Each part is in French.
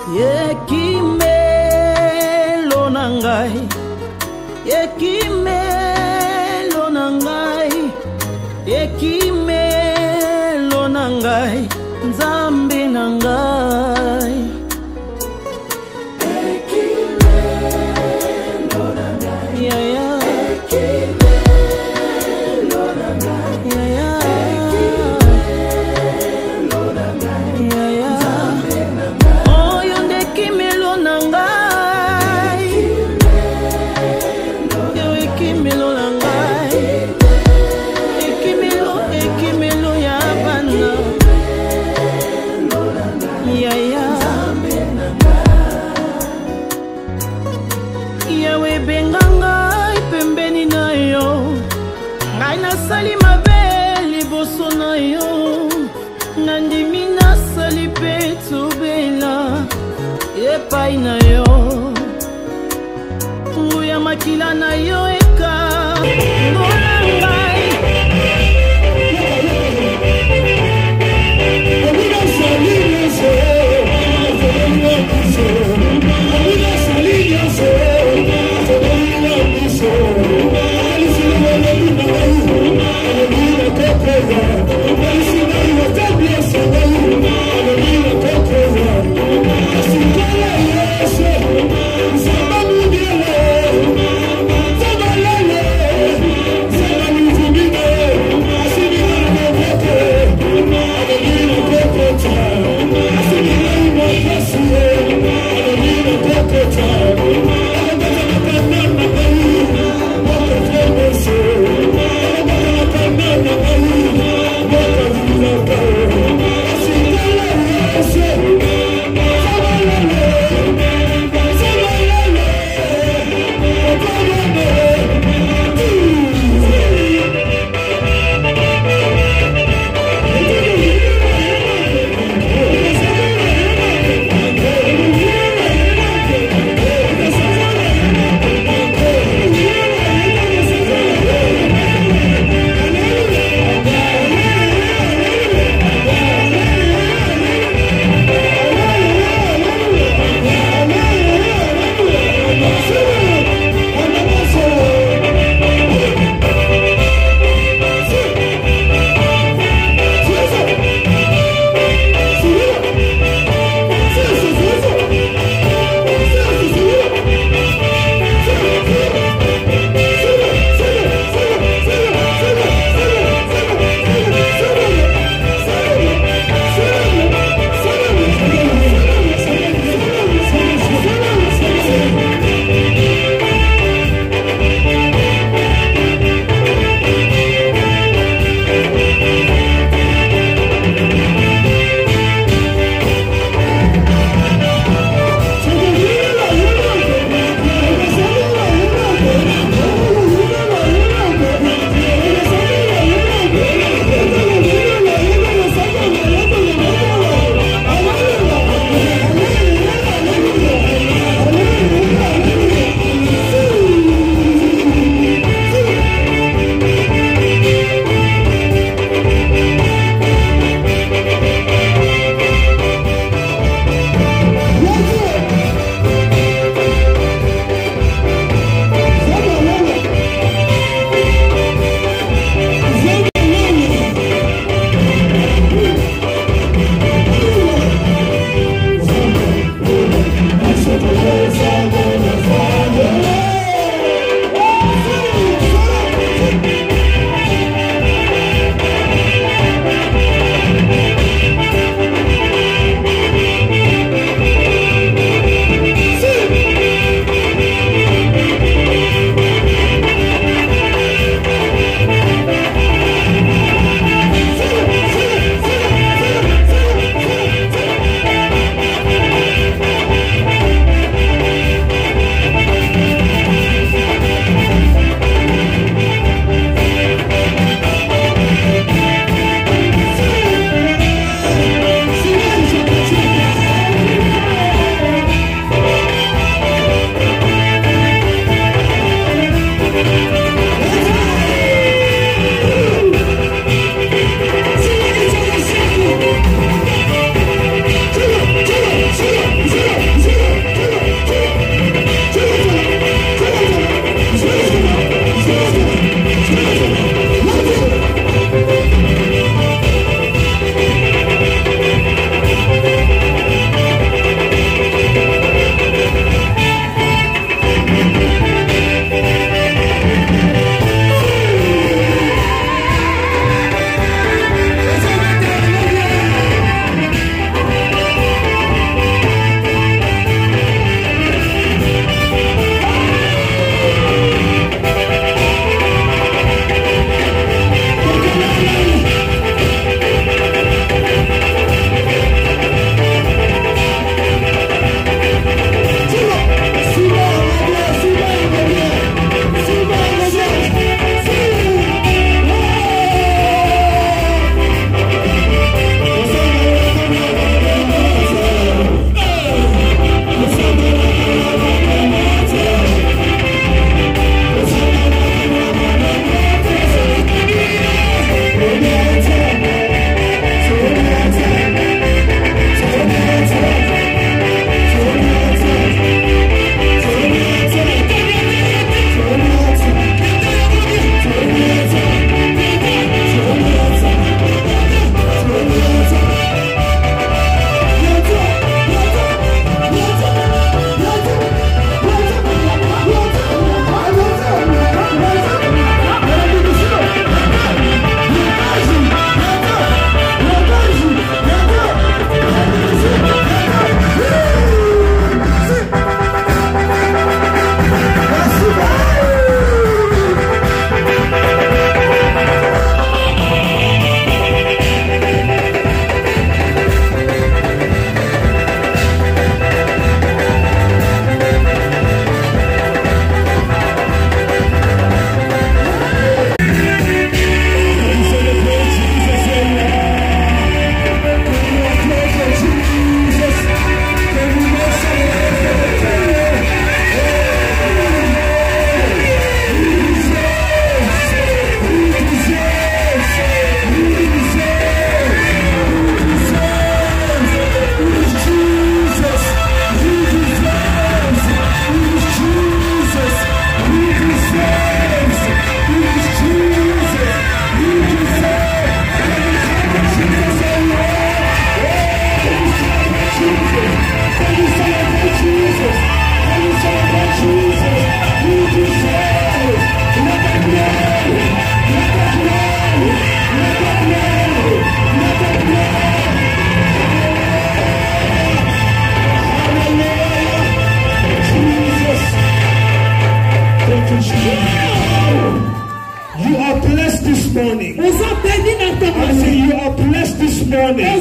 Yekimelo nangai, yekimelo nangai, yekimelo nangai, Nzambe nangai. Yekimelo nangai, yeah yeah. Yekimelo nangai, yeah yeah. Yekimelo nangai, yeah yeah. Nzambe nangai. Oh yonde kimelo nangai, yo yekimelo nangai, yekimelo ya bana. Yawe benganga pembeni na yo, ngai nasali mabe liboso na yo, nandimi nasali pe tobela epai na yo, nguya makila na yo eka ngona ngai. Zamba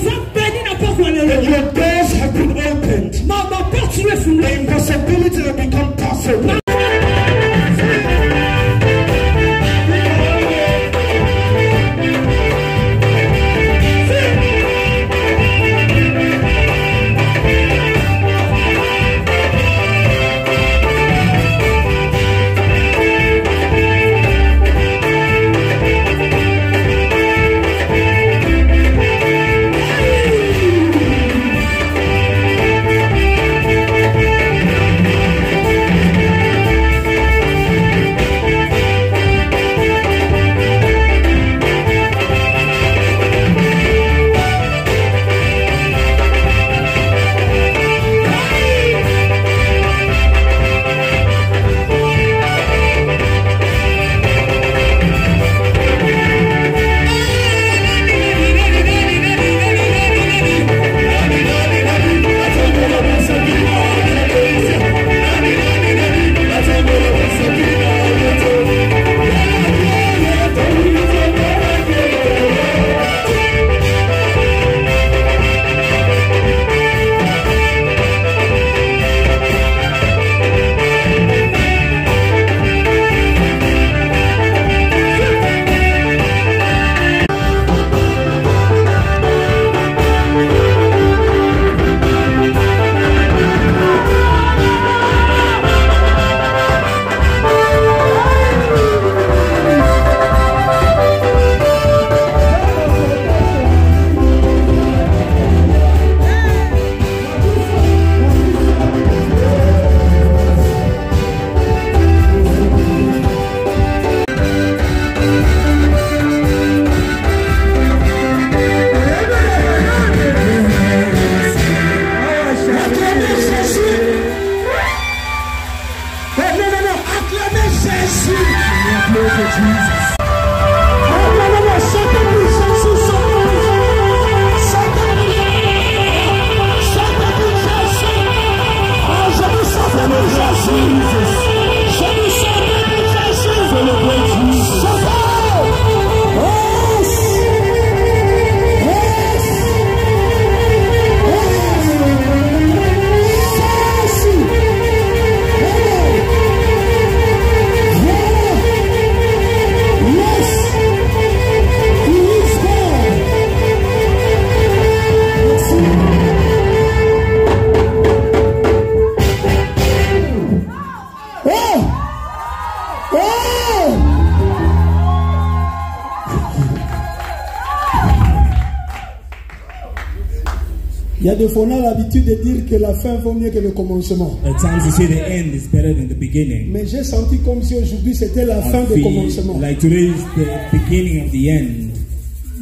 And your doors have been opened. The impossibility will become possible. Il y a des fois on a l'habitude de dire que la fin vaut mieux que le commencement. At times you say the end is better than the beginning. Mais j'ai senti comme si aujourd'hui c'était la fin du commencement. Like today is the beginning of the end.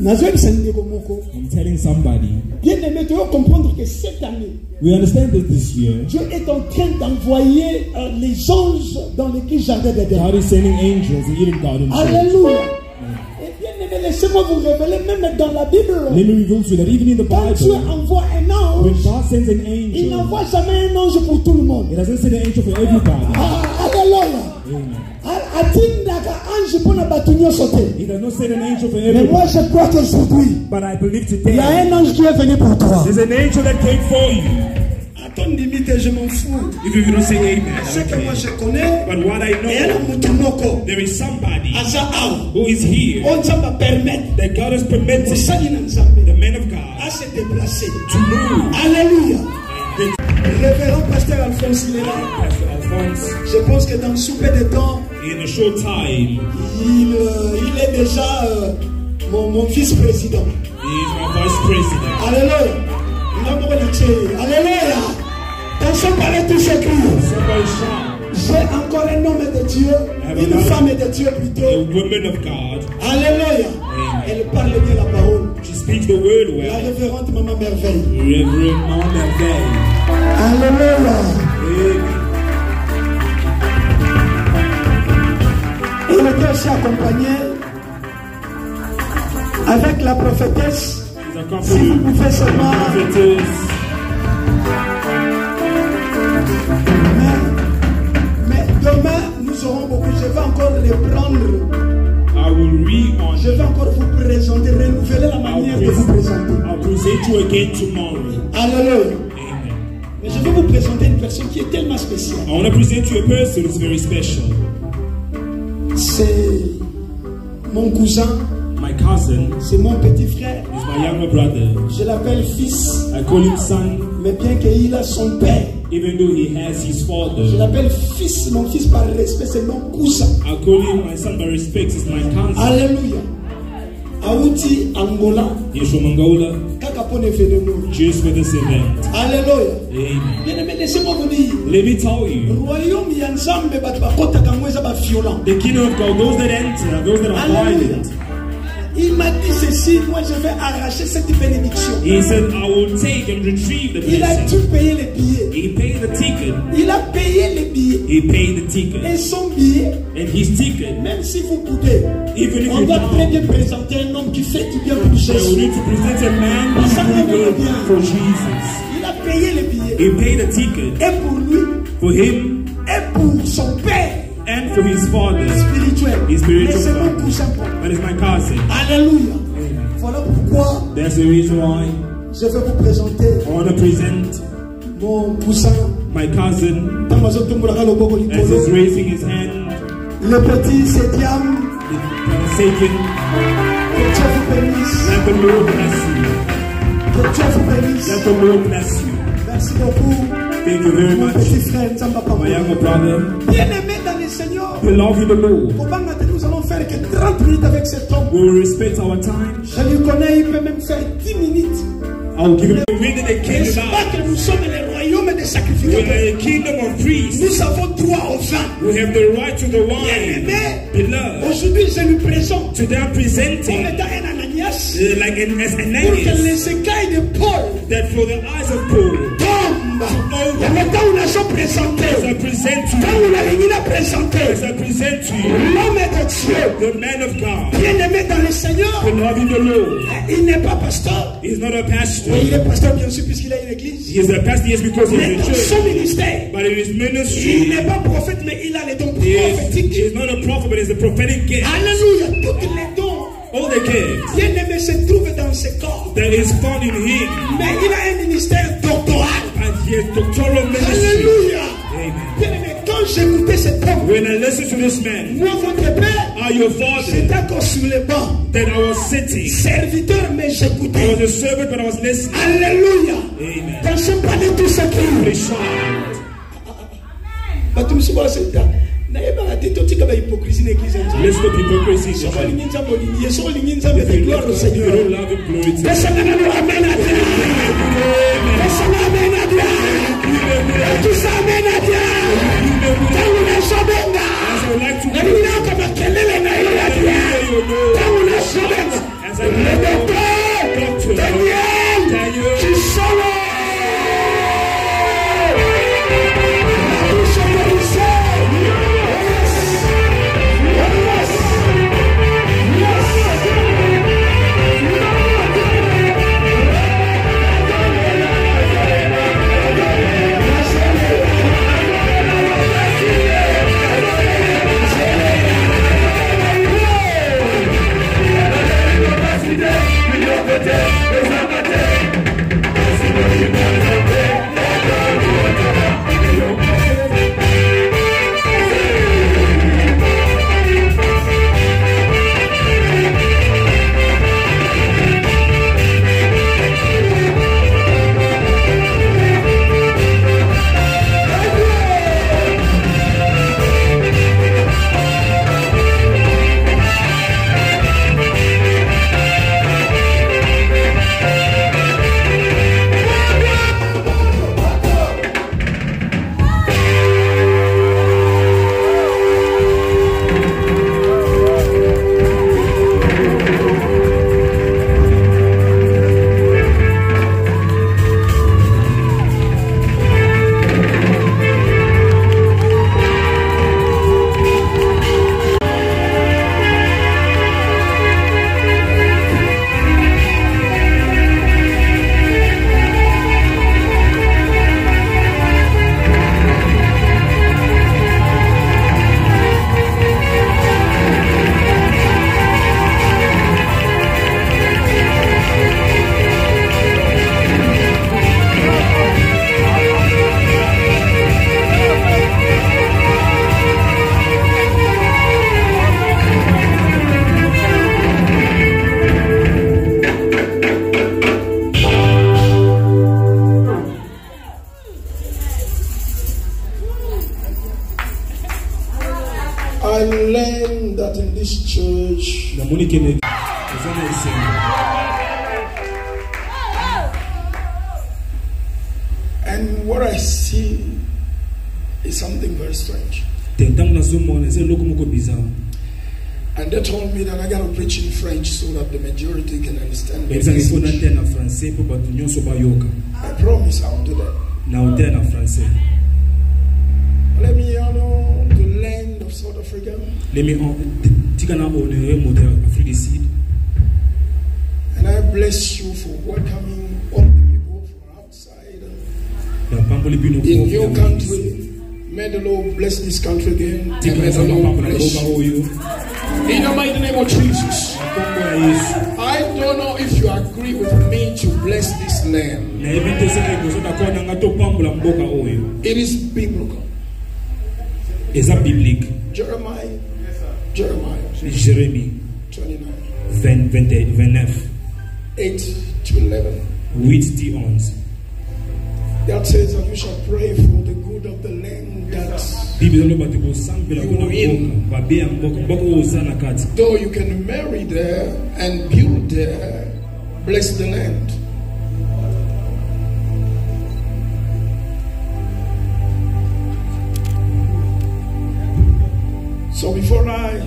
I'm telling somebody. Bien aimé, tu dois comprendre que cette année, we understand that this year, Dieu est en train d'envoyer les anges dans l'église jardin d'Éden. God is sending angels in Eden Garden. Alléluia. Laissez-moi vous révéler, même dans la Bible, let me reveal to you that even in the quand Dieu Bible, envoie un ange, when God sends an il angel, n'envoie jamais un ange pour tout le monde. He doesn't send an angel for everybody. Alléluia. He does not send an angel for Mais everybody. moi je crois qu'aujourd'hui, But I believe il y a today, un ange qui est venu pour toi. there's an angel that came for you. À ton limite, je m'en fous. If you don't say amen, Ce que moi je connais, but what I know, there is somebody who is here on va permettre that God has permitted the man of God à se déplacer. to move. Alléluia. And Révérend pasteur Alphonse, il est là. Pastor Alphonse, Je pense que dans sous peu de temps, in a short time, il est déjà mon vice-président. he is my vice president. Alléluia. Alléluia. Attention, parlez tous ces cris. Somebody shout. J'ai encore un homme de Dieu, une femme de Dieu A plutôt. woman of God. Alléluia. Amen. Elle parle bien la parole. She speaks the word La well. révérende Maman Merveille. Reverend Mama Merveille. Alléluia. Amen. Il était aussi accompagné avec la prophétesse. He's Si accompanied vous pouvez seulement. prophetess. Mais demain, nous aurons beaucoup. Je vais encore les prendre. I will read on. Je vais encore vous présenter, renouveler la manière de vous présenter. I'll present you again tomorrow. Alléluia. Amen. Mais je vais vous présenter une personne qui est tellement spéciale. I want to present you a person who's very special. C'est mon cousin, My cousin c'est mon petit frère. is my younger brother. Je l'appelle fils, I call him son, mais bien qu'il a son père. even though he has his Je father. l'appelle fils, mon fils par respect, c'est mon cousin. I call him my son by respect. He's my cousin. Alléluia. Aouti Angola, He's from Angola, kaka pone événement. just for this event. Alléluia. Amen. Bien aimé, laissez-moi vous dire. Let me tell you, Royaume ya Nzambe bato bakotaka ngo eza ba violent. the kingdom of God, those that enter are those that are Alléluia. violent. Il m'a dit ceci, moi je vais arracher cette bénédiction. He said, I will take and retrieve the Il a blessing. dû payer les billets. He paid the ticket. Il a payé les billets. He paid the Et ticket. son billet, And his ticket, même si vous pouvez, even if on you doit très don't, bien présenter un homme qui fait du bien pour so we Jésus. need to present a man who's really good for Jesus. Il a payé les billets. He paid the ticket Et pour lui, for him et pour son père and for his father. spirituel. His spiritual Mais c'est mon father. cousin. But it's my cousin. Alléluia. Voilà pourquoi That's the reason why je vais vous présenter I want to present mon cousin. my cousin Tant que je tombe dans le bobo as he's likolo. raising his hand, Le petit Sédiam, saying, que Dieu vous bénisse. let the Lord bless you. Que Dieu vous bénisse. Let the Lord bless you. Merci beaucoup. Thank you very Mon much, petit frère Nzamba Papa. my younger brother. Bien aimé dans le Seigneur. Beloved in the Lord, Nous allons faire que 30 minutes avec cet homme. we will respect our time. Je lui connais, il peut même faire 10 minutes. I will give him the wind and the N'est-ce kingdom. pas que nous sommes le royaume des We sacrificateurs? are a kingdom of priests. Nous avons droit au vin. We have the right to the Bien wine. aimé, Beloved, aujourd'hui je lui présente today I'm comme presenting étant un Ananias like as pour que Ananias, les écailles de Paul that for the eyes of Paul, tombent. Et maintenant on a déjà présenté. as I present to Quand you, on a fini de présenter as I present to you, l'homme de Dieu, the man of God, bien aimé dans le Seigneur, beloved in the Lord. il n'est pas pasteur. He's not a pastor. Oui, il est pasteur bien sûr puisqu'il a une église. He is a pastor, yes, because he's Mais a dans church. son ministère, But in his il ministry, n'est pas prophète, mais il a les dons he prophétiques. is not a prophet, but he's a prophetic gift. Alléluia, toutes les dons, All the gifts bien aimé, se trouvent dans ce corps. that is found in him, Mais il a un ministère doctoral. and he has doctoral ministry. Alléluia. Amen. Bien aimé, quand j'écoutais cet homme, When I listen to this man, moi, votre père, your father, j'étais encore sur le banc. that I was sitting. Serviteur, mais I j'écoutais. was a servant, but I was listening. Alléluia. Amen. Pensez pas de tout ce They qui shout. bato mosusu baseta nayebaka te totika bahypocrisie na église ya nzambe Let's stop hypocrisy. soko olingi nzambe olingi ye soko olingi nzambe If te you gloire au don't seigneur love him, glory to him. pesanga nano amen adia pesanga amen adia ekisa amen adia ntango nazobenga As I would like to nalingi nayoka makelele na ye adia ntango nazobenga as I le docteur Daniel Kisolo this church. And what I see is something very strange. And they told me that I got to preach in French so that the majority can understand me. I promise I'll do that. Let me honor the land of South Africa. And I bless you for welcoming all the people from outside. In your country, may the Lord bless this country again. And may the Lord bless you. In the mighty name of Jesus. I don't know if you agree with me to bless this land. It is biblical. Jeremiah 29 8 to 11. That says that you shall pray for the good of the land that you are in. Though you can marry there and build there, bless the land. So before I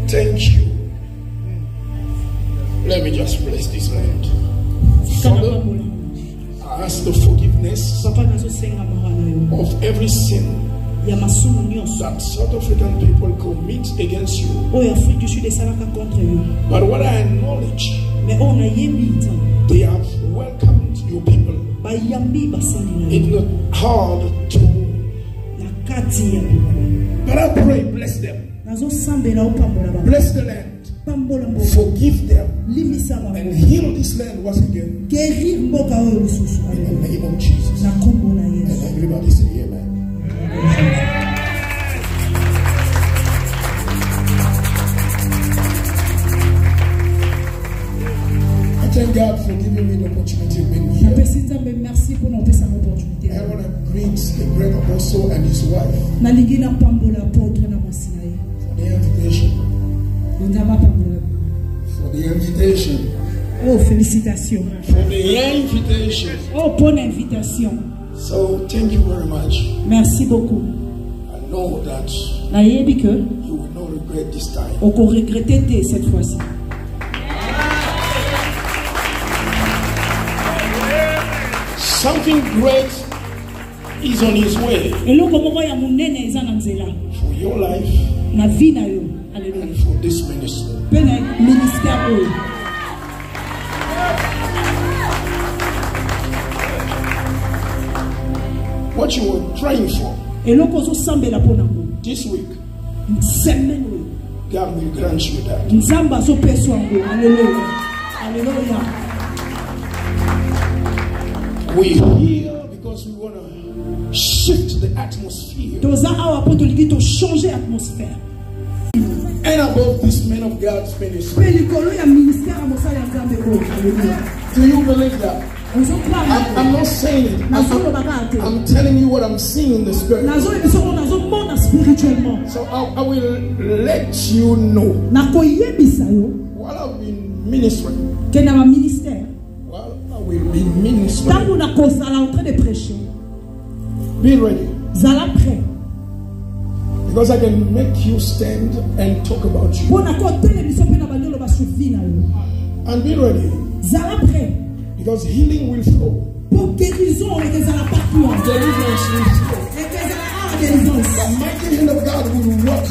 thank you, let me just bless this land. Father, I ask the forgiveness of every sin that South African people commit against you. But what I acknowledge, they have welcomed your people. It's not hard to. But I pray, bless them. Bless the land. Forgive them. And heal this land once again. In the name of Jesus. And everybody say amen. I thank God for giving me the opportunity of being here. I want to greet the great apostle and his wife for the invitation. For the invitation. Oh, félicitations. For the invitation. Oh, bonne invitation. So, thank you very much. Merci beaucoup. I know that you will not regret this time. On peut regretter cette fois-ci. Something great is on his way. For your life and for this ministry. What you were praying for this week, God will grant you that. We're here because we want to shift the atmosphere. And above this man of God's ministry. Do you believe that? I'm not saying it. I'm telling you what I'm seeing in the spirit. So I will let you know. While I've been ministering, while I will be ministering, be ready. Because I can make you stand and talk about you. And be ready. Because healing will flow. Deliverance will flow. The mighty hand of God will work.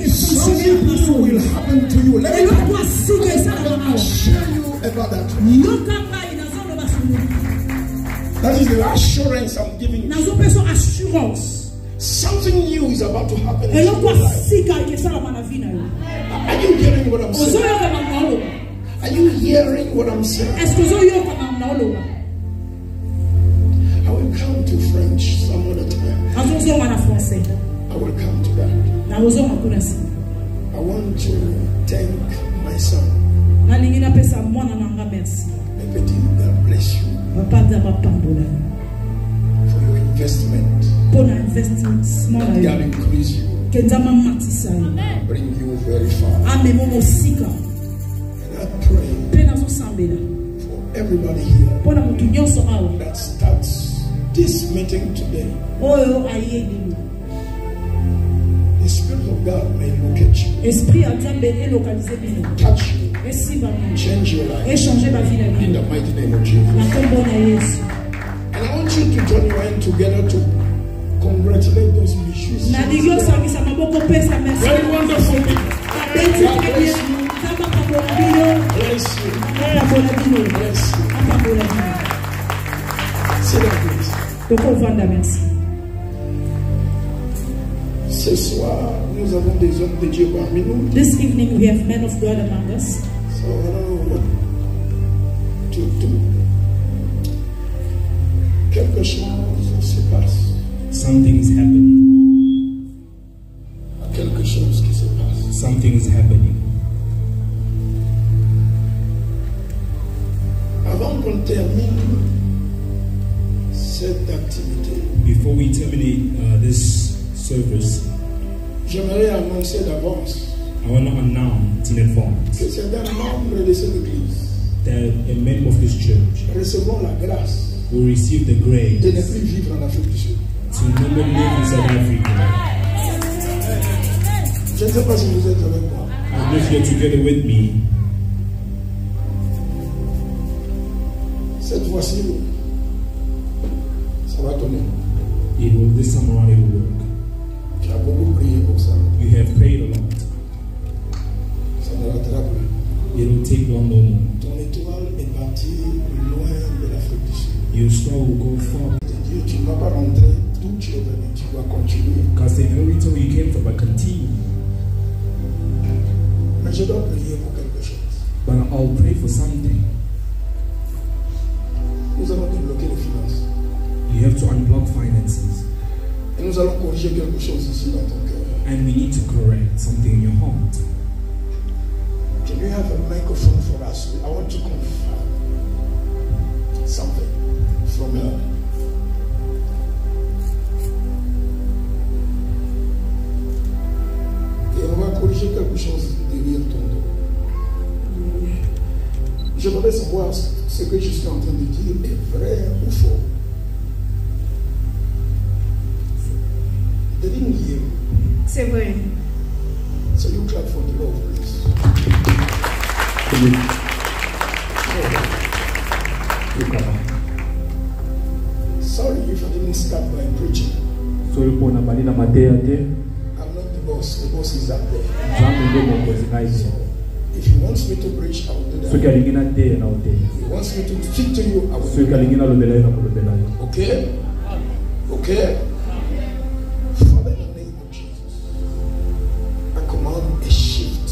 Something will happen to you. Let me share you about that. That is the assurance I'm giving you. Something new is about to happen in your life. Are you hearing what I'm saying? Are you hearing what I'm saying? I will come to French some other time. I will come to that. I want to thank my son. God bless you for your investment. God increase you. bring you very far. And I pray for everybody here that starts this meeting today. The Spirit of God may locate you, touch you, change your life in the mighty name of Jesus. And I want you to join your hand together to congratulate those musicians. Very wonderful people. God bless you. Bless you. Bless you. Sit down, please. Ce soir, nous avons des hommes de Dieu parmi nous. This evening we have men of God among us. So I don't know what to do. Quelque chose se passe. Something is happening. Quelque chose qui se passe. Something is happening. Avant qu'on termine cette activité, before we terminate this service, j'aimerais annoncer d'avance I want to announce in advance que certains membres de cette église that a member of this church recevront la grâce will receive the grace de ne plus vivre en Afrique du Sud. to never live in South Africa. Je ne sais pas si vous êtes avec moi. I don't know if you're together with me. Cette fois-ci, ça va tourner. This time around it will work. Tu as beaucoup prié pour ça. You have prayed a lot. Ça ne rattrape plus. It will take long no more. Ton étoile est partie loin de l'Afrique du Sud. Your star will go far. Dieu, tu ne vas pas rentrer d'où tu es venu. Tu vas continuer. Because the original where you came from, but continue. Mais je dois prier pour quelque chose. But I'll pray for something. Nous allons débloquer les finances. You have to unblock finances. Et nous allons corriger quelque chose ici dans ton cœur. And we need to correct something in your heart. Can you have a microphone for us? I want to confirm something from her. Et on va corriger quelque chose derrière ton dos. J'aimerais savoir ce que je suis en train de dire est vrai ou faux. They didn't hear. C'est vrai. So you clap for the Lord, please. Sorry if I didn't start by preaching. I'm not the boss. The boss is up there. So if he wants me to preach, I will do that. If he wants me to speak to you, I will do that. Okay? Okay? Father, in the name of Jesus, I command a shift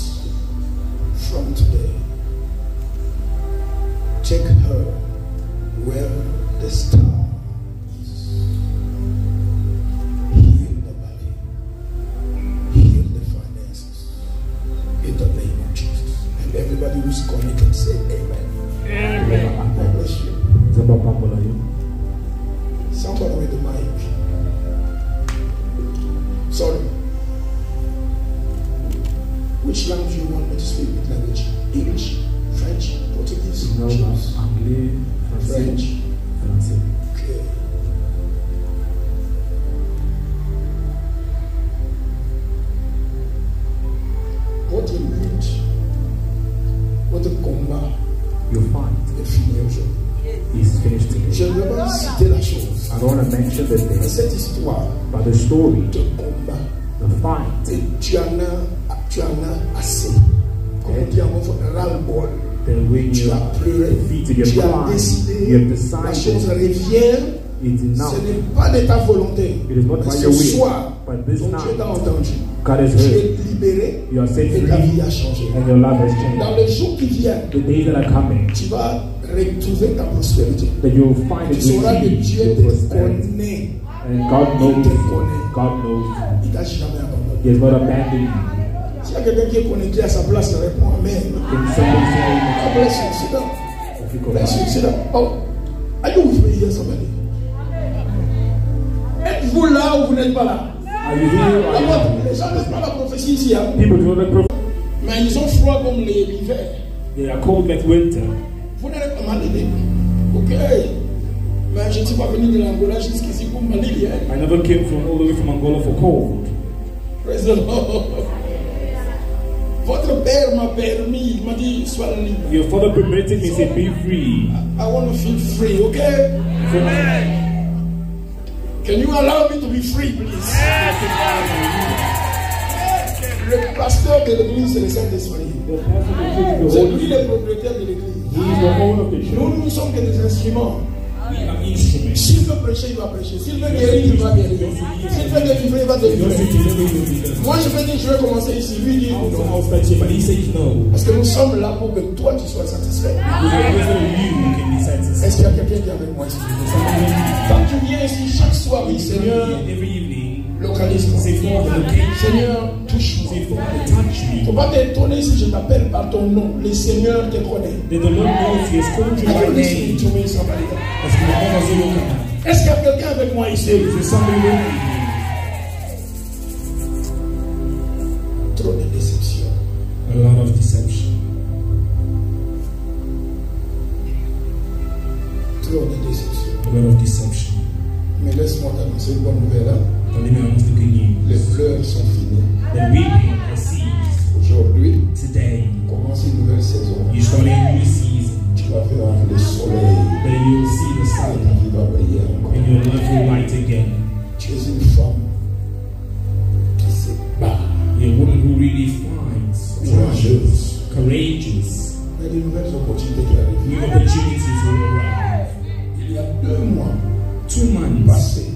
from today. Take her where the star is. Heal the body. Heal the finances. In the name of Jesus. And everybody who's connected say amen. Amen. God bless you. Somebody with the mic. Sorry. Which language do you want me to speak with? Language? English, French, Portuguese, French. Okay. Votre lutte, votre combat Your fight est fini aujourd'hui. is finished today. Je ne veux pas citer la chose. I don't want to mention the thing, Cette histoire but the story, de combat, the fight, et tu en as assez. Comme on dit en bon français, ras-le-bol. that when Tu you as pleuré, defeated your tu as pride, décidé, you have la chose decided revient. it's enough. Ce n'est pas de ta volonté. It is not Mais by ce your will, soir, but this ton Dieu t'a night, entendu. God has Tu heard, es libéré you are set et ta vie free, a changé. and your life has Dans changed. les jours qui viennent, The days that are coming, tu vas retrouver ta prospérité. that you will find Tu it sauras que with Dieu your te prosperity. connaît. And God knows te you. connaît. God knows you. Il t'a jamais abandonné. He has not abandoned you. S'il y a quelqu'un qui est connecté à sa place, réponds Amen. Can somebody say God amen? bless you. Sit down. If you go Bless you. back. Sit down. Oh, are you with me here, somebody? Êtes-vous là ou vous n'êtes pas là? Are you here? Les gens n'ont pas la prophétie ici. Hein? People do not prophet. Mais ils ont froid comme l'hiver. They are cold like winter. Vous n'allez pas m'aider. Ok. Mais je ne suis pas venu de l'Angola jusqu'ici pour m'aider. I never came from all the way from Angola for cold. Praise the Lord. Votre père m'a permis, il m'a dit, sois libre. Your father permitted me to say, be free. I want to feel free, okay? Can you allow me to be free, please? Le pasteur de l'église, c'est le Saint-Esprit. C'est lui le propriétaire de l'église. Nous sommes que des instruments. S'il veut prêcher, il va prêcher. S'il veut guérir, il va guérir. S'il veut délivrer, il va délivrer. Moi, je vais dire, je vais commencer ici. Lui dit non. Parce que nous sommes là pour que toi, tu sois satisfait. Est-ce qu'il y a quelqu'un qui est avec moi ici? Quand tu viens ici chaque soir, oui, Seigneur, localise-moi. Seigneur, touche-moi. Il ne faut pas t'étonner si je t'appelle par ton nom. Le Seigneur te connaît. Est-ce qu'il y a quelqu'un avec moi ici? Trop de déception. A lot of deception. Trop de déception. A lot of deception. Mais laisse-moi t'annoncer une bonne nouvelle. Les The pleurs sont finis. weeping has ceased. Aujourd'hui, Today, commence une nouvelle saison. you start a new season. Tu vas faire le soleil. Then you'll see the Et sun, ta vie va briller encore. and your life will light again. Tu es une femme qui se bat, You're a woman who really finds, courageuse. courageous. Il y a de nouvelles opportunités qui arrivent. New opportunities will arrive. Il y a 2 mois 2 months, passés,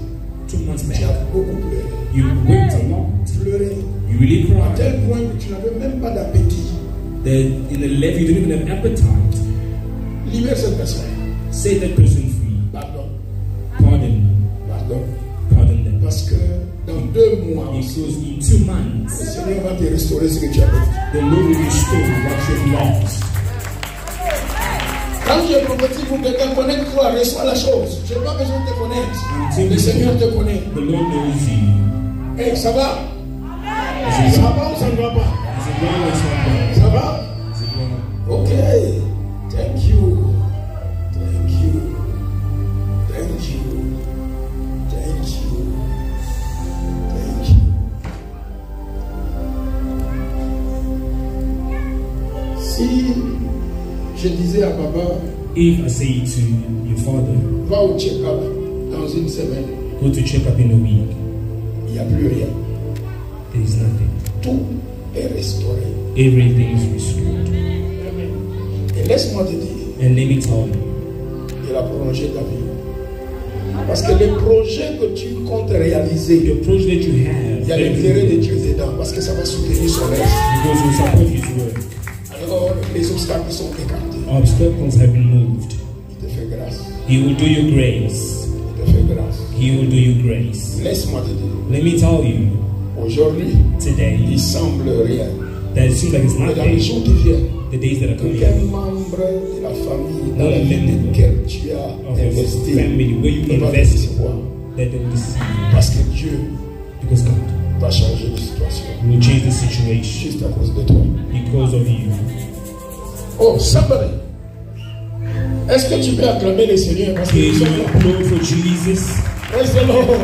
2 months tu as back, beaucoup pleuré. you wept a lot. Pleuré You really à cried. tel point que tu n'avais même pas d'appétit. That in the level you didn't even have appetite. Libère cette personne. Set that person free. Pardon. Pardon. Pardon. Pardon them. Parce que dans 2 mois, Because in 2 le months, Seigneur va te restaurer ce que tu as perdu. the Lord will restore what you've lost. Quand tu es prophétique pour quelqu'un, connecte-toi, reçois la chose. Je n'ai pas besoin de te connaître. Le Seigneur te connaît. The Lord knows you. Hey, ça va? Is Ça it va ou ça ne va pas? well or is it well? Ça va? Is it well? Ok. Thank you. Thank you. Thank you. Thank you. Thank you. Si je disais à papa, If I say to your father, va au check-up dans une semaine, go to check up in a week, il n'y a plus rien. there is nothing. Tout est restauré. Everything is restored. Et laisse-moi te dire, And let me tell you, il a prolongé ta vie. Parce que les projets que tu comptes réaliser, the approach that you have, il y a l'intérêt de Dieu dedans, parce que ça va soutenir son œuvre. because you support his work. Alors, les obstacles sont écartés. Obstacles have been moved. Il te fait grâce. He will do you grace. Il te fait grâce. He will do you grace. Laisse-moi te dire, Let me tell you, aujourd'hui, today, il semble rien. that it seems like it's Mais not dans les there. jours qui viennent, The days that are coming, aucun membre de la famille dans la vie de laquelle tu as of your investi family, where you ne va te invest, décevoir. that they will deceive you. Parce que Dieu Because God va changer de situation will change the situation juste à cause de toi. because of you. Oh, somebody. Est-ce que tu peux acclamer le Seigneur? Parce que Can nous you sommes là. applaud for Jesus? Praise the Lord.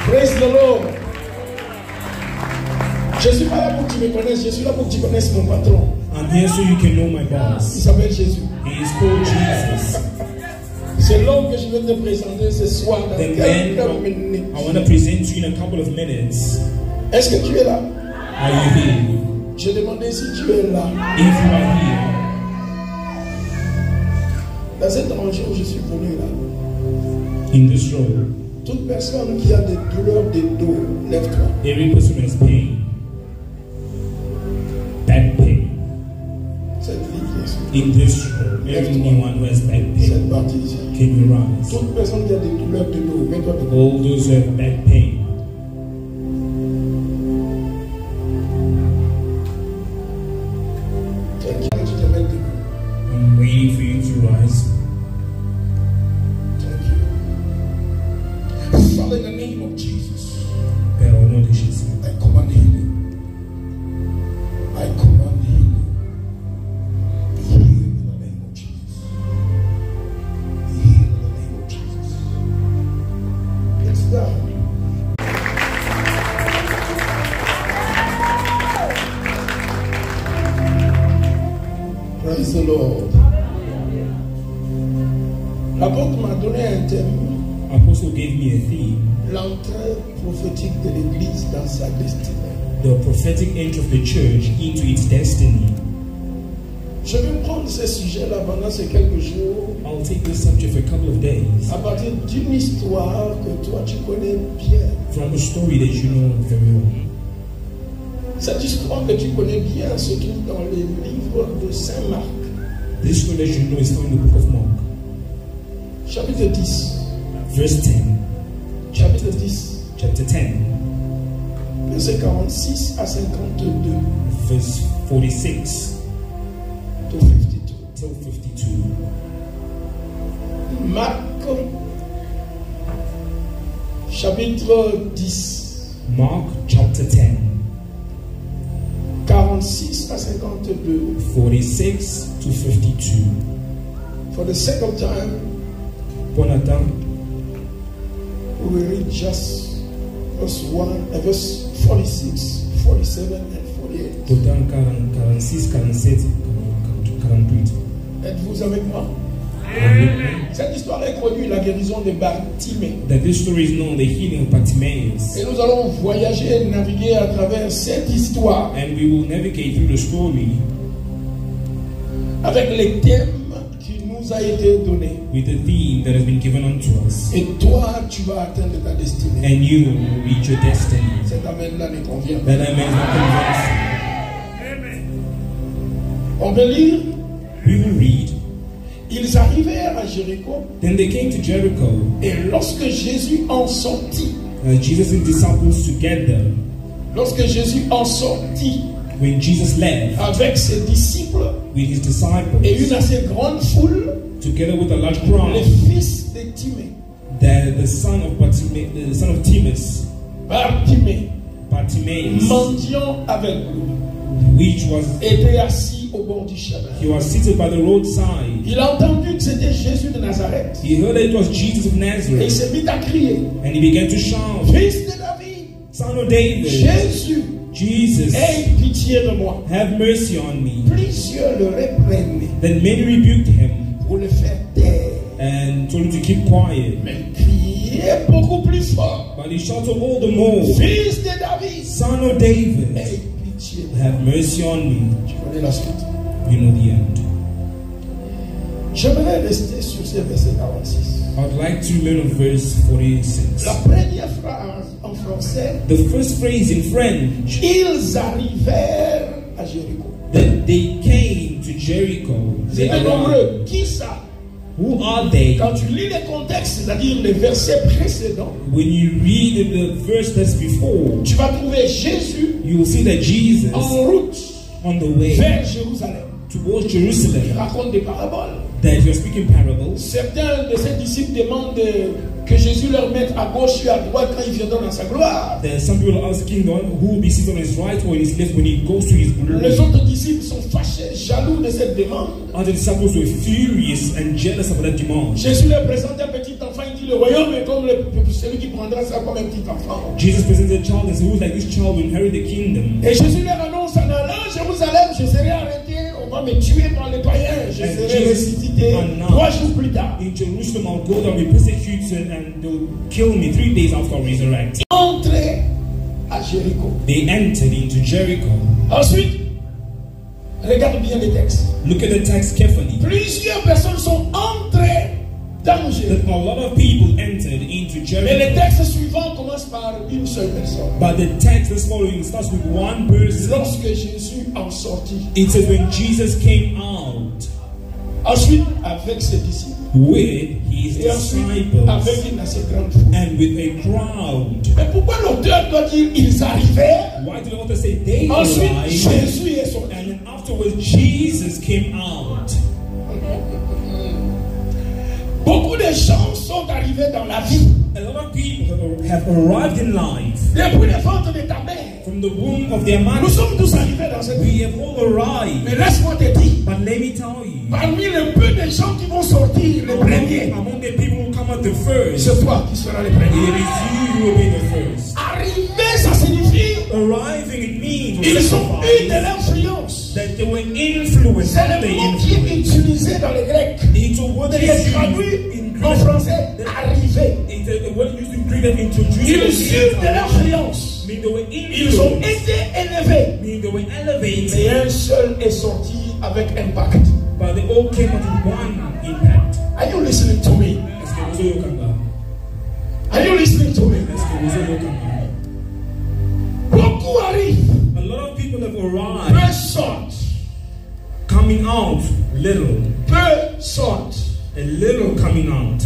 Praise the Lord. Je ne suis pas là pour que tu me connaisses, je suis là pour que tu connaisses mon patron. I'm here so you can know my Il boss. s'appelle Jésus. He is called Jesus. C'est l'homme que je vais te présenter ce soir dans The quelques man minutes. I want to present to you in a couple of minutes. Est-ce que tu es là? Are you here? Je demandais si tu es là. If you are here, Dans cet endroit où je suis venu là, in this room, toute personne qui a des douleurs de dos, lève-toi. every person has pain, back pain. Cette vie, In this room, everyone who has back pain, cette partie ici. can you rise? Toute personne qui a des douleurs de dos, mets-toi debout. All those who have back pain, Thank you. Tu te mets debout. I'm waiting for you to rise. Thank you. Father, in the name of Jesus, L'apôtre m'a donné un thème. Apostle gave me a theme. L'entrée prophétique de l'Église dans sa destinée. The prophetic entry of the church into its destiny. Je vais prendre ce sujet-là pendant ces quelques jours. I'll take this subject for a couple of days. À partir d'une histoire que toi tu connais bien. From a story that you know very well. Cette histoire que tu connais bien se trouve dans les livres de Saint Marc. This story that you know is found in the book of Mark. Chapitre 10. Verse 10. Chapitre 10. Chapter 10. Verset 46 à 52. Verse 46 to 52. till 52. Marc, chapitre 10. Mark chapter 10. 46 à 52. 46 to 52. For the sake of time, Ponatan, we will read just verse 46, 47 and 48. Total 46, 47, 48. Êtes-vous avec moi? Cette histoire introduit la guérison de Bartimée. That this story is known, the healing of Bartimaeus. Et nous allons voyager et naviguer à travers cette histoire. And we will navigate through the story avec les thèmes qui nous a été donné. With the theme that has been given unto us. Et toi, tu vas atteindre ta destinée. And you will reach your destiny. Cet amen-là ne convient pas. That amen is not convincing. On peut lire. We will read. Ils arrivèrent à Jéricho. Then they came to Jericho. Et lorsque Jésus en sortit. Jesus and his disciples together. Lorsque Jésus en sortit. When Jesus left. Avec ses disciples. With his disciples. Et une assez grande foule. Together with a large crowd. Le fils de Timée. The son of Bartimaeus. The son of Timaeus. Bartimaeus. Mendiant avec lui. Which was. Était assis au bord du chemin. He was seated by the roadside. Il a entendu que c'était Jésus de Nazareth. He heard that it was Jesus of Nazareth. Et il s'est mis à crier. And he began to shout. Fils de David. Son of David. Jésus. Jesus. Aie pitié de moi. Have mercy on me. Plusieurs le reprenaient. Then many rebuked him. Pour le faire taire. And told him to keep quiet. Mais criait beaucoup plus fort. But he shouted all the more. Fils de David. Son of David. Aie pitié. Have mercy on me. Tu connais la suite. You know the end. J'aimerais rester sur ce verset 46. I'd like to remain on verse 46. La première phrase en français. The first phrase in French. Ils arrivèrent à Jéricho. That they came to Jericho. They C'était nombreux. Qui ça? Who are they? Quand tu lis les contextes, c'est-à-dire les versets précédents, when you read the verse that's before, tu vas trouver Jésus you will see that Jesus en route on the way vers Jérusalem. Towards Jerusalem. Il raconte des paraboles. That you're speaking parables. Certains de ses disciples demandent que Jésus leur mette à gauche et à droite quand il viendra dans sa gloire. Some people are asking who will be seated on his right or his left when he goes to his glory. Les autres disciples sont fâchés, jaloux de cette demande. Other disciples were furious and jealous of that demand. Jésus leur présente un petit enfant, il dit le royaume est comme celui qui prendra ça comme un petit enfant. Jesus presented a child and said, who's like this child will inherit the kingdom. Et Jésus leur annonce en allant à Jérusalem, je serai arrêté, on va me tuer par les païens, je serai ressuscité 3 jours plus tard. In Jerusalem, I'll go down, be persecuted, and they'll kill me 3 days after I resurrect. Entré à Jéricho. They entered into Jericho. Ensuite, regarde bien les textes. Look at the text carefully. Plusieurs personnes sont entrées dans Jéricho. A lot of people entered into Jericho. Mais le texte suivant commence par une seule personne. But the text that's following starts with one person. Lorsque Jésus en sortit. It says when Jesus came out. Ensuite, avec ses disciples. With his disciples. Avec une assez grande foule. And with a crowd. Mais pourquoi l'auteur doit dire ils arrivèrent? Why did the author say they ensuite, arrived? Jésus est sorti. And then afterwards, Jesus came out. Beaucoup de gens sont arrivés dans la vie. A lot of people have arrived in life. Depuis le ventre de ta mère. From the womb of their mother. Nous sommes tous arrivés dans cette vie. We have all arrived. Mais laisse-moi te dire. But let me tell you. Parmi le peu de gens qui vont sortir les premiers. Among the people who come out the first. C'est toi qui seras le premier. It is you who will be the first. Arriver, ça signifie. Arriving, it means. Ils ont eu de l'influence. That they were influenced. C'est le mot qui est utilisé dans les Grecs. It's a word that is traduit in En français, arrivé. It's a word used to bring them introduced. Ils suivent de l'influence. Ils ont été élevés. Mais un seul est sorti avec impact. But they all came out with one impact. Are you listening to me? Are you listening to me? Beaucoup arrivent. A lot of people have arrived. Peu sortent. Coming out little. Peu sortent. A little coming out.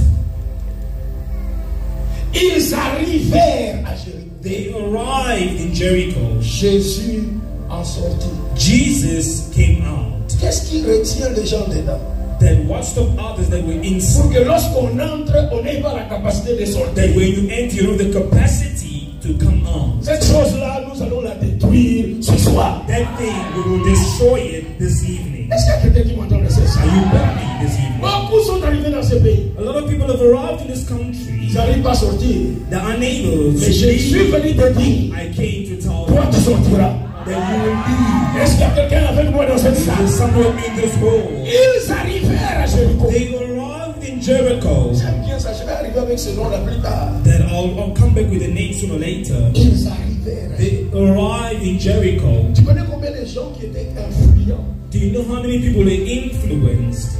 Ils arrivèrent à Jéricho. They arrived in Jericho. Jésus en sortit. Jesus came out. Qu'est-ce qui retient les gens dedans? Then what stopped others that were inside? Pour que lorsqu'on entre, on n'ait pas la capacité de sortir. That when you enter, you have the capacity to come out. Cette chose-là, nous allons la détruire ce soir. That thing, we will destroy it this evening. Est-ce qu'il y a quelqu'un qui m'entend de ça? Are you with me this evening? Beaucoup sont arrivés dans ce pays. A lot of people have arrived in this country. Ils n'arrivent pas à sortir. They're unable to Mais je suis venu te dire, I came to tell toi tu sortiras. that you will be. Est-ce qu'il y a quelqu'un avec moi dans cette salle? There's someone in this world. Ils arrivèrent à Jéricho. They arrived in Jericho. J'aime bien ça, je vais arriver avec ce nom là plus tard. That I'll come back with the name sooner or later. Ils arrivèrent. They arrived in Jericho. Tu connais combien de gens qui étaient influents? Do you know how many people they influenced?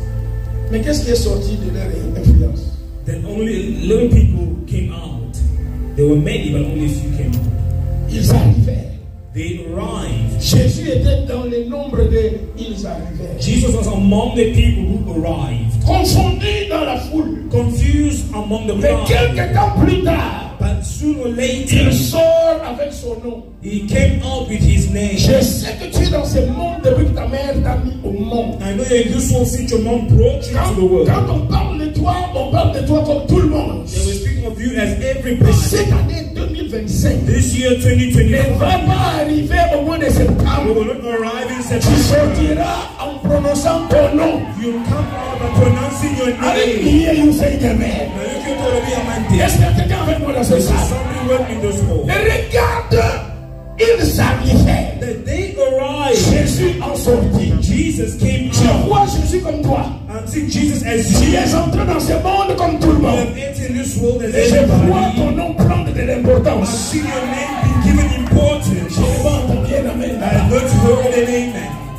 Mais qu'est-ce qui est sorti de leur influence? That only little people came out. There were many, but only a few came out. Ils arrivèrent. They arrived. Jésus était dans le nombre de ils arrivèrent. Jesus was among the people who arrived. Confondu dans la foule. Confused among the Mais crowd. quelques temps plus tard, But sooner or later, il sort avec son nom. he came out with his name. Je sais que tu es dans ce monde depuis que ta mère t'a mis au monde. I know you're in this world since your mom brought you to the world. Quand on parle de toi comme tout le monde. They were speaking of you as Mais everybody. cette année 2025, This year, ne 2025, va pas arriver au mois de we septembre. will not arrive in Tu September. sortiras en prononçant ton nom. You come out by pronouncing your Avec name. hier, you say amen. Now you can tell me a man did. Est-ce qu'il y a quelqu'un avec moi dans ce There's salle? somebody working in this world. Et regarde, ils arrivèrent. That they arrived. Jésus en sortit. Jesus came Je out. vois Jésus comme toi. And see Jesus as Tu you. es entré dans ce monde comme tout le You monde. have entered this world as Et je vois everybody. ton nom prendre de I l'importance. see your name being given importance. Je vais entendre bien amen. I not heard an amen.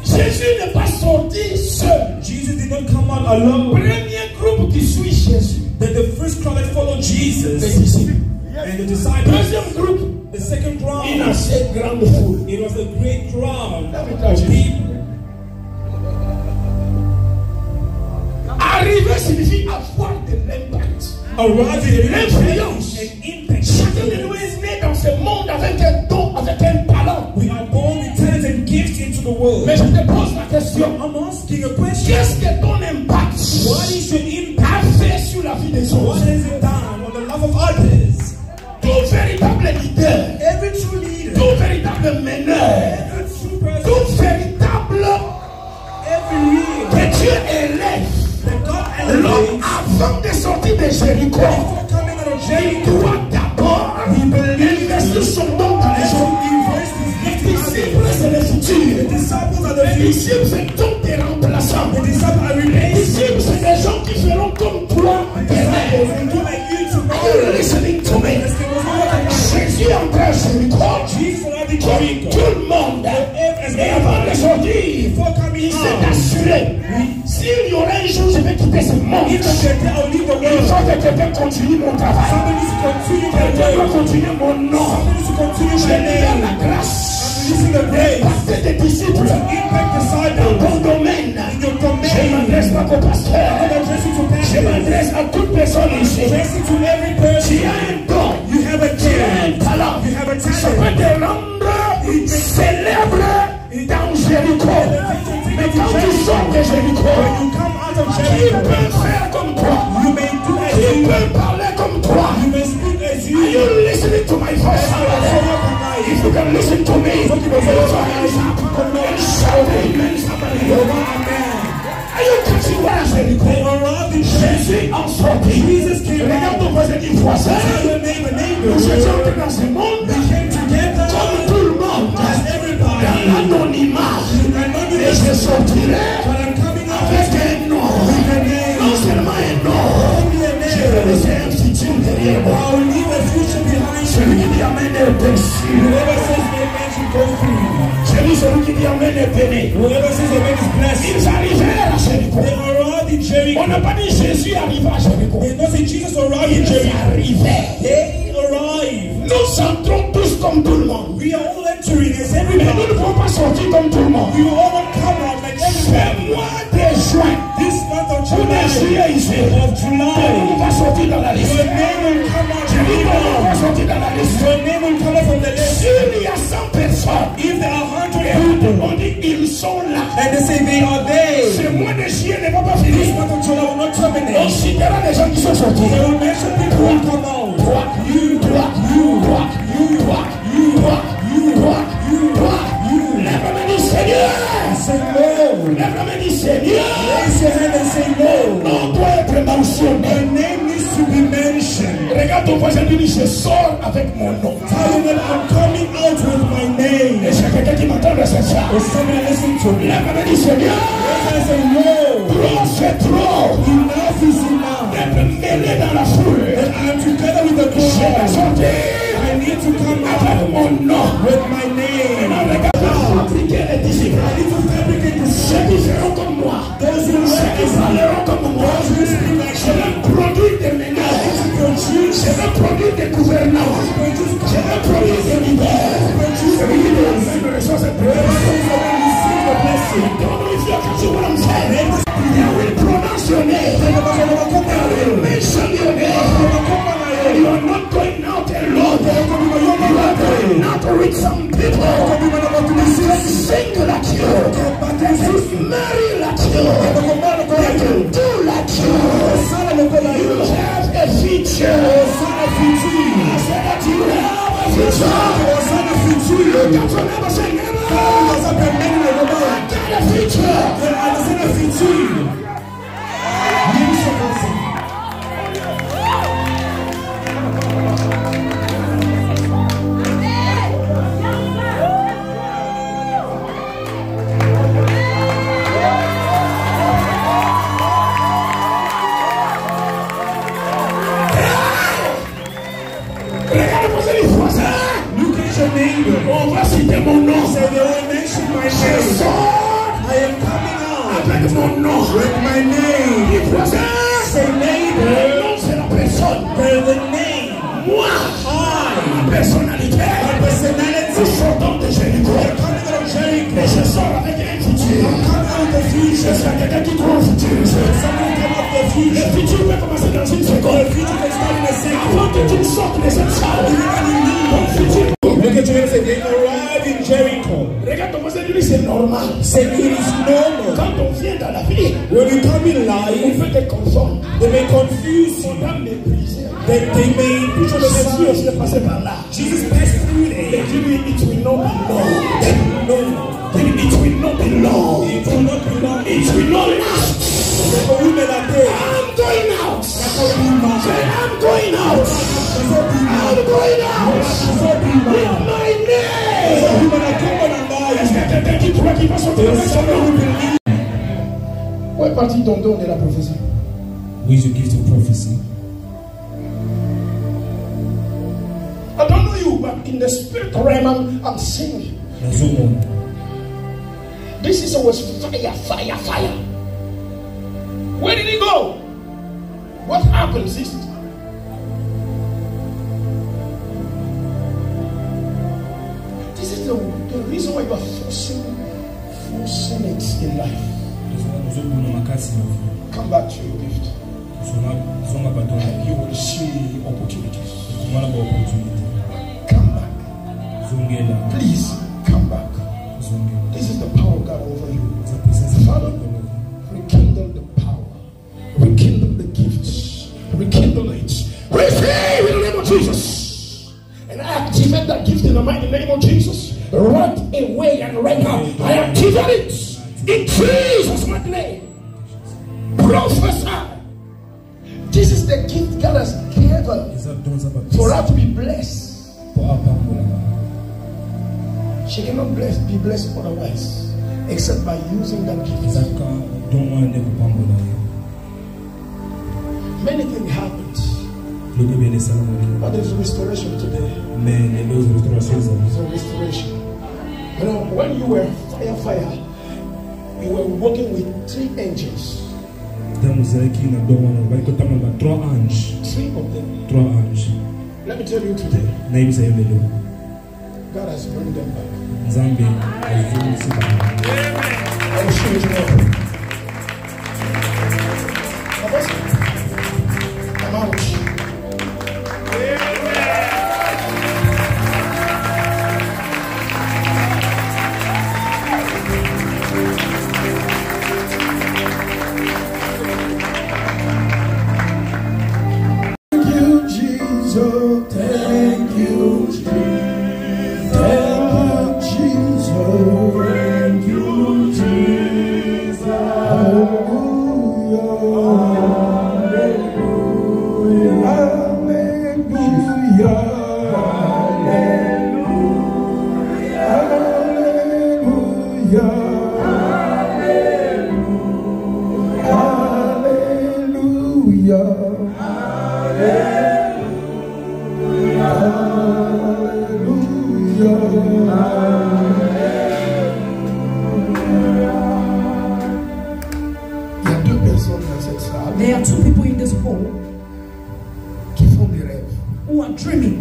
Jésus n'est pas sorti seul. Jesus did not come out alone. Premier groupe qui suit Jésus. That the first crowd that followed Jesus Les disciples. and the disciples. Deuxième groupe, The second une crowd. assez grande foule. It was a great crowd Let me tell of you. people. Arriver signifie avoir de l'impact. Arriving L'influence. and impact. Chacun de nous est né dans ce monde avec un don, avec un talent. We are born with talents and gifts into the world. Mais je te pose la question. I'm asking a question. Qu'est-ce que ton impact What is your a impact? fait sur la vie des What autres? has it done on the life of others? Tout véritable leader, Every true leader, tout véritable meneur, every true person, tout véritable every leader que Dieu élève, that God l'homme elevates, avant de sortir de Jéricho, before coming out of il Jericho, doit d'abord investir son don dans les gens. Les disciples, c'est le futur. the disciples are the Les future. disciples, c'est tous tes remplaçants. The disciples are Les replaced. disciples, c'est des gens qui feront comme toi. Disciples will do like you Are you tomorrow. listening to me? Parce que vous avez Jésus entré à Jéricho, Jesus are the comme Jericho. tout le monde. Et avant de sortir, Before coming il s'est out, assuré. S'il y aurait un jour, je vais quitter ce monde. if I get out, leave the Il world. faut que quelqu'un continue mon travail. Somebody needs to continue my Quelqu'un doit way. continuer mon nom. Somebody needs to continue Je my libère la name. grâce. I'm releasing the grace Impacter des disciples. impact Dans disciples ton domaine. in your Je domain. m'adresse pas qu'au I'm pasteur. addressing to Je pastors. m'adresse à toute personne ici. Addressing to every Tu person. as un don. You have a Tu as un gift. talent. You have a Ça peut talent. te rendre célèbre dans Jéricho. Mais quand tu sors de Jéricho, When you come out of qui Jericho, peut faire comme toi? you may do as Qui you peut parler comme toi? You may speak as Are you you listening to my voice? If you can listen to me, lift your hands up and shout amen. Somebody. Are you catching what I'm saying? They arrived in Jésus en sortit. Jesus came Regarde out. ton voisin du voisin. Tell your neighbor, Nous étions neighbor. entrés dans ce monde We came together comme tout le monde, as everybody. dans l'anonymat. You are not Et the je sortirai but I'm coming out avec un nom. with a name. Non seulement un nom. Only a Je amen est déçu. Whoever says amen should go free. J'ai dit celui qui dit amen est béni. Whoever says amen is blessed. Ils arrivèrent à Jéricho. They arrived in Jericho. On n'a pas dit Jésus arriva à Jéricho. They don't say Jesus arrived in Ils Jericho. arrivaient. They arrived. Nous entrons tous comme tout le monde. We are all entering as Mais nous everybody. ne pouvons pas sortir comme tout le monde. We will all come out like C'est everybody. mois de juin. This month of Vous July, ici. of On July, va sortir dans la liste. your name will come out. Je dis on va sortir dans la liste. Your name will come out from the list. S'il y a 100 personnes, If there are 100 people on dit ils sont là. and they say they are there, Ce mois de juillet ne va pas this finir. month of July will not On terminate. citera les gens qui sont sortis. They will mention people who will come out. Toi, you, toi, you, toi, you, toi, you, toi, you, toi, you, toi, you. Lève la main du Seigneur. Say no. Lève la main du Seigneur. Raise your hand and say no. On doit être mentionné. Your name needs to be mentioned. Regarde ton voisin et dis je sors avec mon nom. Tell them I'm coming out with my name. Et c'est quelqu'un qui m'entend de ce soir. Is somebody listening to me? Lève la main du Seigneur. Raise your hand and say no. Trop, c'est trop. Enough is enough. D'être mêlé dans la foule. And I'm together with the Je vais crowd. sortir I need to come avec out mon nom. with my name. Fabriquer les disciples. I need to fabricate the Ceux qui seront comme moi. Those who Ceux qui recognize parleront comme moi. those who speak like Je vais produire des ménages. Je vais produire des gouvernants. Je vais produire des leaders. Celui qui doit même reçoir cette blessing. Don't know if you catch what I'm saying. They will pronounce your name. They will mention your name. You are not going out alone. You are going out with some people. They sing like you. They marry like you. They can do like you. You have a future. I said that you have a future. You got to never say never. I got a future. On va citer mon nom. Say they will mention my Je name. sors I am coming out avec mon nom. with my name. Les voisins, Say neighbor. le nom c'est la personne. They're the name. Moi, I, ma personnalité. my personality. Nous sortons de Jéricho. I'm coming out of Jericho. Et je sors avec un futur. I'm coming out of the Je future. suis quelqu'un qui croit au futur. Someone come out of the Le future. futur peut commencer dans une The seconde. future can start in a second. Avant que tu ne sortes de cette salle, ton futur. Look at you and say they arrived in Jericho. Regarde ton voisin, lui c'est normal. Say it is normal. Quand on vient dans la vie, When you come in on life, peut te confondre. they may confuse you. On t'a méprisé. They may Je le suis aussi passé par là. Jesus passed through Et there. dis-lui, it will not be long. No, Dis-lui, it will not be long. it will not be long. It will not last. For women are there. I'm going out. For women, Say, I'm going out. I'm going out. With my name. women are common and Est-ce lies. que quelqu'un qui croit qu'il va sortir avec son Someone nom? who believes. Où est parti ton don de la prophétie? Where's your gift of prophecy? I don't know you, but in the spirit realm, I'm seeing you. And so on. This is always fire, fire, fire. Where did he go? What happened, sister? This is the reason why you are forcing it in life. Come back to your gift. You will see opportunities. Come back. Please come back. This is the power of God over you. Father, rekindle the power. Rekindle the gifts. Rekindle it. Receive in the name of Jesus. And I activate that gift in the mighty name of Jesus. Right away and right now. I activate it in Jesus' mighty name. Prophesy. This is the gift God has given for her to be blessed. She cannot be blessed otherwise, except by using that gift. Many things happened. But there's restoration today. There's a restoration. You know, when you were fire, you were working with 3 angels. 3 of them. Let me tell you today, God has brought them back. I will show you tomorrow. I'm out. There are 2 people in this hall qui font des rêves. who are dreaming.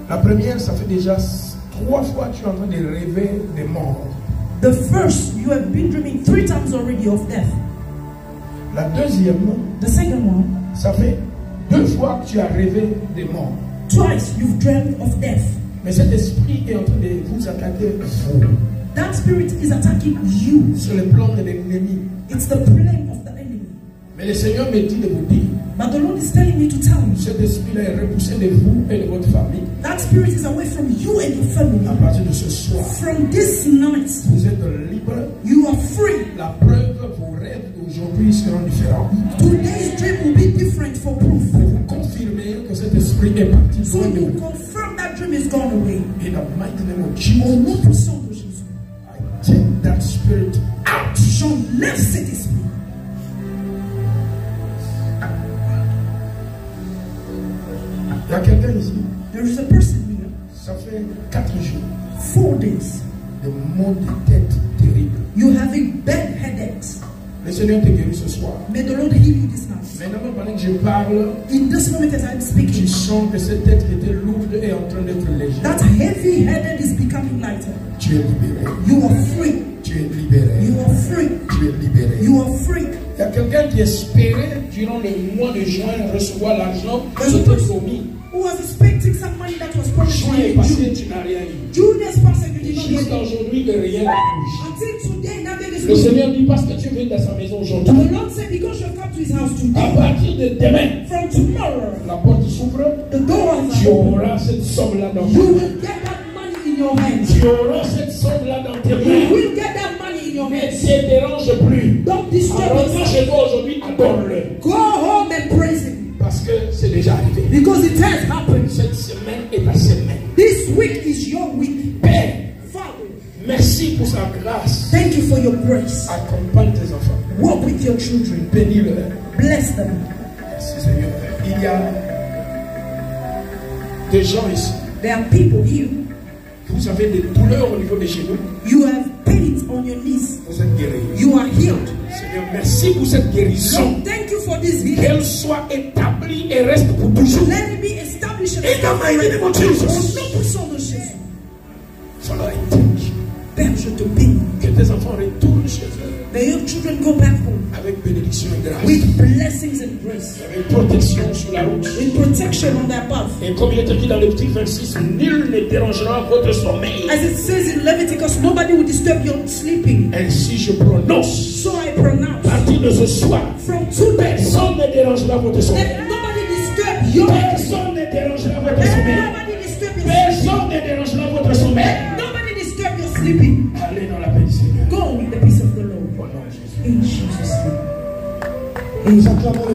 La première, ça fait déjà 3 fois que tu es en train de rêver des morts. The first, you have been dreaming 3 times already of death. La deuxième, The second one, ça fait 2 fois que tu as rêvé des morts. twice you've dreamed of death. Mais cet esprit est en train de vous attaquer, vous. That spirit is attacking you. Sur le plan de l'ennemi. It's the plan of the enemy. Mais le Seigneur me dit de vous dire, But the Lord is telling me to tell you, cet esprit-là est repoussé de vous et de votre famille. that spirit is away from you and your family. À partir de ce soir, From this night, vous êtes libre. you are free. La preuve, vos rêves d'aujourd'hui seront différents. Today's dream will be different for proof. Pour vous confirmer que cet esprit est parti. So you confirm that dream is gone away. In the mighty name of Au Jesus, nom puissant de Jésus, I take that spirit out. j'enlève cet esprit. Il y a quelqu'un ici, There is a person here, ça fait 4 jours, 4 days. des maux de tête terribles. You having bad headaches. Le Seigneur te guérit ce soir. May the Lord heal you this night. Maintenant, pendant que je parle, In this moment as I'm tu speaking, sens que cette tête qui était lourde est en train d'être légère. that heavy headed is becoming lighter. Tu es libéré. You are free. Tu es libéré. You are free. Tu es libéré. You are free. Il y a quelqu'un qui espérait, durant le mois de juin, recevoir l'argent There's qui a était person promis. who was expecting some money that was promised to Juin you est in passé, June. tu n'as rien eu. June has passed and you did not Jusqu'à get it. aujourd'hui, que rien ne bouge. Until today, nothing is Le moving. Seigneur dit, parce que tu viens dans sa maison And aujourd'hui, the Lord said, because you have come to his house à today, partir de demain, from tomorrow, la porte s'ouvre, the door is tu open. auras cette somme-là dans You tes mains. will get that money in your hands. Tu auras cette somme-là dans tes You mains. will get that money in your Ne hands. te dérange plus. Don't disturb Alors, yourself. chez toi aujourd'hui, adore-le. Go home and praise him. Parce que c'est déjà arrivé. Because it has happened. Cette semaine est ta semaine. This week is your week. Père, Father, merci pour sa grâce. thank you for your grace. Accompagne tes enfants. Walk with your children. Bénis-le. Bless them. Merci Seigneur. Il y a des gens ici. There are people here. Vous avez des douleurs au niveau des genoux. You have pains on your knees. Vous êtes guéris. You are healed. Seigneur, merci pour cette guérison. So thank you for this healing. Qu'elle soit établie et reste pour toujours. Let it be established and In the mighty name of Jesus. au nom puissant de Jésus. Father, I thank you. Père, je te bénis. Que tes enfants retournent chez eux May your children go back home avec bénédiction et grâce. with blessings and grace. Avec protection sur la route. In protection on their path. Et comme il est écrit dans le petit 26, nul ne dérangera votre sommeil. As it says in Leviticus, nobody will disturb your sleeping. Ainsi je prononce, So I pronounce à partir de ce soir, from today, personne ne dérangera votre sommeil. let nobody disturb your Personne ne dérangera votre Let sommeil. nobody disturb your sleeping. Personne ne dérangera votre sommeil. Let nobody disturb your sleeping. Allez dans la paix du Seigneur. Go with the peace of the Lord. Au nom de Jésus. In Jesus' name. Nous acclamons le